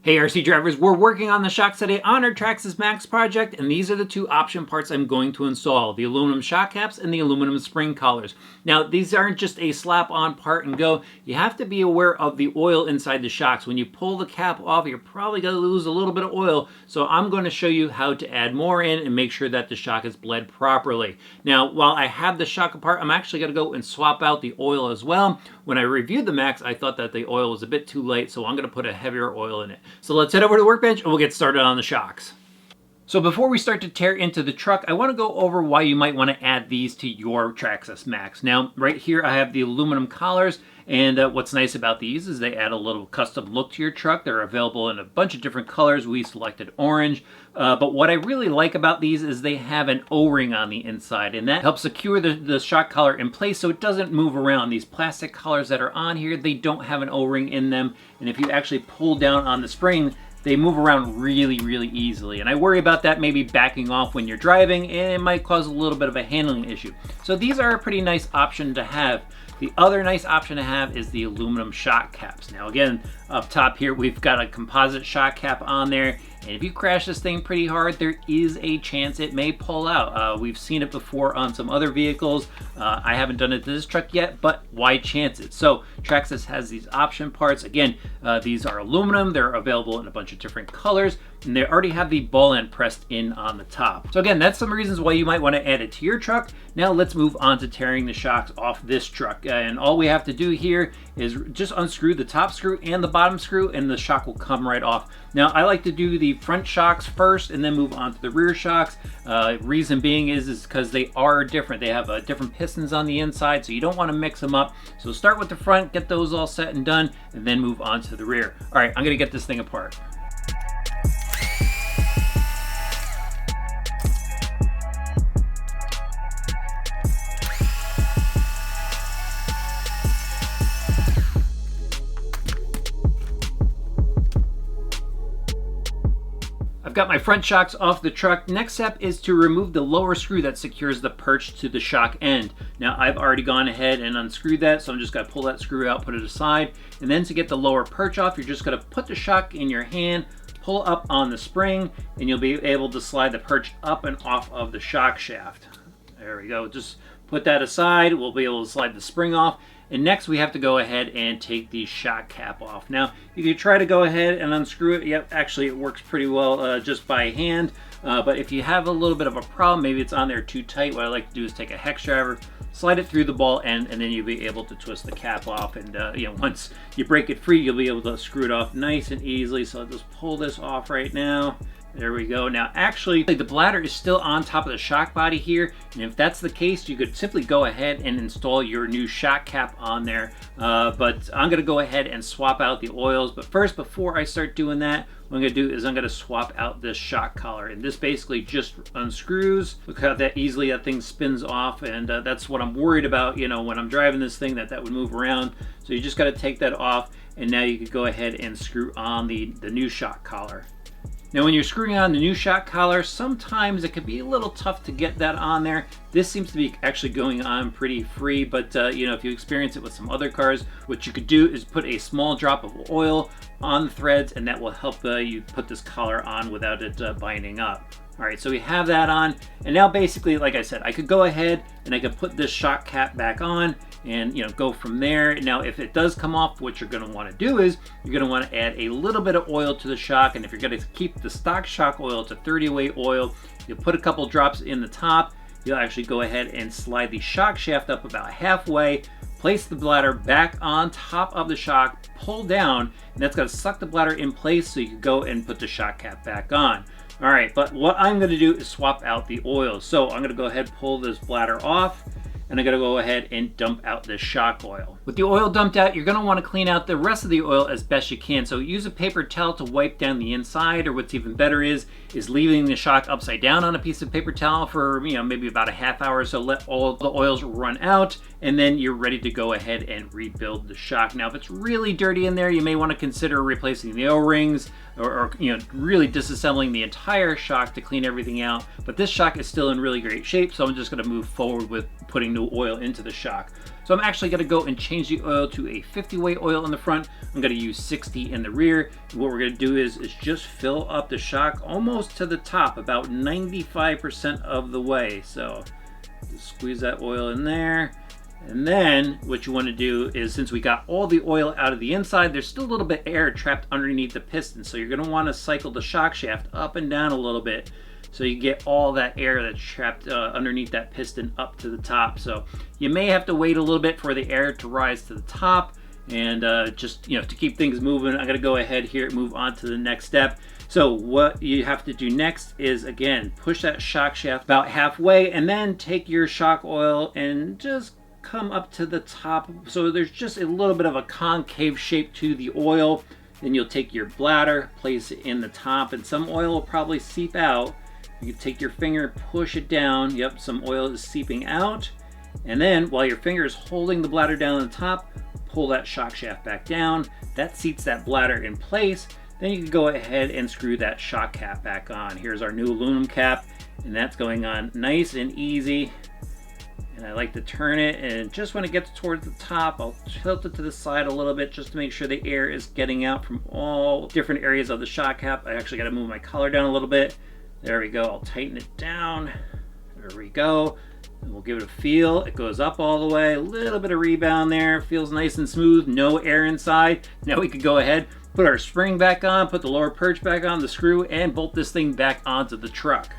Hey RC drivers, we're working on the shocks today on our Traxxas Maxx project, and these are the two option parts I'm going to install, the aluminum shock caps and the aluminum spring collars. Now, these aren't just a slap-on part and go. You have to be aware of the oil inside the shocks. When you pull the cap off, you're probably going to lose a little bit of oil, so I'm going to show you how to add more in and make sure that the shock is bled properly. Now, while I have the shock apart, I'm actually going to go and swap out the oil as well. When I reviewed the Maxx, I thought that the oil was a bit too light, so I'm going to put a heavier oil in it. So let's head over to the workbench and we'll get started on the shocks. So before we start to tear into the truck, I want to go over why you might want to add these to your Traxxas Maxx. Now, right here I have the aluminum collars, and what's nice about these is they add a little custom look to your truck. They're available in a bunch of different colors. We selected orange, but what I really like about these is they have an O-ring on the inside, and that helps secure the shock collar in place so it doesn't move around. These plastic collars that are on here, they don't have an O-ring in them, and if you actually pull down on the spring, they move around really, really easily. And I worry about that maybe backing off when you're driving, and it might cause a little bit of a handling issue. So these are a pretty nice option to have. The other nice option to have is the aluminum shock caps. Now again, up top here, we've got a composite shock cap on there. And if you crash this thing pretty hard, there is a chance it may pull out. We've seen it before on some other vehicles. I haven't done it to this truck yet, but why chance it? So Traxxas has these option parts. Again, these are aluminum. They're available in a bunch of different colors, and they already have the ball end pressed in on the top. So again, that's some reasons why you might want to add it to your truck. Now let's move on to tearing the shocks off this truck. And all we have to do here is just unscrew the top screw and the bottom screw, and the shock will come right off. Now, I like to do the front shocks first and then move on to the rear shocks. Reason being is because they are different. They have different pistons on the inside, so you don't want to mix them up. So start with the front, get those all set and done, and then move on to the rear. All right, I'm going to get this thing apart. I've got my front shocks off the truck. Next step is to remove the lower screw that secures the perch to the shock end. Now I've already gone ahead and unscrewed that, so I'm just going to pull that screw out, put it aside, and then to get the lower perch off, you're just going to put the shock in your hand, pull up on the spring, and you'll be able to slide the perch up and off of the shock shaft. There we go. Just put that aside. We'll be able to slide the spring off. And next we have to go ahead and take the shock cap off. Now, you can try to go ahead and unscrew it. Yep, actually it works pretty well just by hand. But if you have a little bit of a problem, maybe it's on there too tight, what I like to do is take a hex driver, slide it through the ball end, and then you'll be able to twist the cap off. And once you break it free, you'll be able to screw it off nice and easily. So I'll just pull this off right now. There we go. Now, actually, the bladder is still on top of the shock body here, and if that's the case, you could simply go ahead and install your new shock cap on there. But I'm going to go ahead and swap out the oils. But first, before I start doing that, what I'm going to do is I'm going to swap out this shock collar, and this basically just unscrews. Look how that easily that thing spins off, and that's what I'm worried about, when I'm driving this thing, that would move around. So you just got to take that off, and now you could go ahead and screw on the new shock collar. Now, when you're screwing on the new shock collar, sometimes it can be a little tough to get that on there. This seems to be actually going on pretty free, but if you experience it with some other cars, what you could do is put a small drop of oil on the threads, and that will help you put this collar on without it binding up. All right, so we have that on, and now basically, like I said, I could go ahead and I could put this shock cap back on and go from there. Now, if it does come off, what you're going to want to do is you're going to want to add a little bit of oil to the shock, and if you're going to keep the stock shock oil to 30-weight oil, you'll put a couple drops in the top. You'll actually go ahead and slide the shock shaft up about halfway, place the bladder back on top of the shock, pull down, and that's going to suck the bladder in place so you can go and put the shock cap back on. All right, but what I'm going to do is swap out the oil. So I'm going to go ahead and pull this bladder off, and I'm going to go ahead and dump out this shock oil. With the oil dumped out, you're going to want to clean out the rest of the oil as best you can. So use a paper towel to wipe down the inside, or what's even better is leaving the shock upside down on a piece of paper towel for maybe about a half hour or so. Let all the oils run out, and then you're ready to go ahead and rebuild the shock. Now, if it's really dirty in there, you may want to consider replacing the O-rings, or really disassembling the entire shock to clean everything out. But this shock is still in really great shape, so I'm just going to move forward with putting new oil into the shock. So I'm actually gonna go and change the oil to a 50 weight oil in the front. I'm gonna use 60 in the rear. And what we're gonna do is just fill up the shock almost to the top, about 95% of the way. So just squeeze that oil in there. And then what you want to do is, since we got all the oil out of the inside, there's still a little bit of air trapped underneath the piston. So you're going to want to cycle the shock shaft up and down a little bit so you get all that air that's trapped underneath that piston up to the top. So you may have to wait a little bit for the air to rise to the top, and just, you know, to keep things moving, I'm going to go ahead here and move on to the next step. So what you have to do next is, again, push that shock shaft about halfway, and then take your shock oil and just come up to the top. So there's just a little bit of a concave shape to the oil. Then you'll take your bladder, place it in the top, and some oil will probably seep out. You can take your finger, push it down. Yep, some oil is seeping out. And then while your finger is holding the bladder down on the top, pull that shock shaft back down. That seats that bladder in place. Then you can go ahead and screw that shock cap back on. Here's our new aluminum cap, and that's going on nice and easy. And I like to turn it, and just when it gets towards the top, I'll tilt it to the side a little bit just to make sure the air is getting out from all different areas of the shock cap. I actually got to move my collar down a little bit. There we go. I'll tighten it down. There we go. And we'll give it a feel. It goes up all the way. A little bit of rebound there. Feels nice and smooth. No air inside. Now we could go ahead, put our spring back on, put the lower perch back on the screw, and bolt this thing back onto the truck.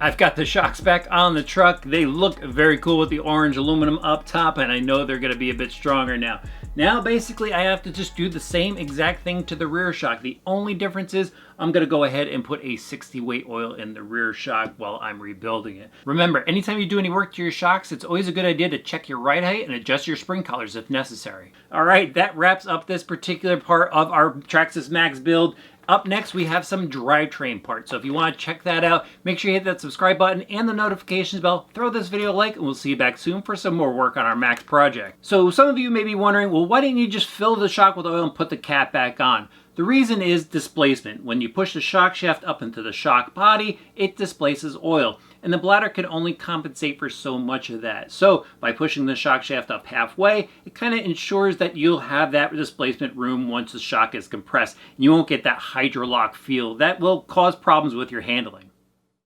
I've got the shocks back on the truck. They look very cool with the orange aluminum up top, and I know they're gonna be a bit stronger now. Now basically I have to just do the same exact thing to the rear shock. The only difference is I'm gonna go ahead and put a 60 weight oil in the rear shock while I'm rebuilding it. Remember, anytime you do any work to your shocks, it's always a good idea to check your ride height and adjust your spring collars if necessary. All right, that wraps up this particular part of our Traxxas Maxx build. Up next, we have some drivetrain parts. So if you want to check that out, make sure you hit that subscribe button and the notifications bell. Throw this video a like, and we'll see you back soon for some more work on our Maxx project. So some of you may be wondering, well, why didn't you just fill the shock with oil and put the cap back on? The reason is displacement. When you push the shock shaft up into the shock body, it displaces oil, and the bladder can only compensate for so much of that. So by pushing the shock shaft up halfway, it kind of ensures that you'll have that displacement room once the shock is compressed. You won't get that hydrolock feel that will cause problems with your handling.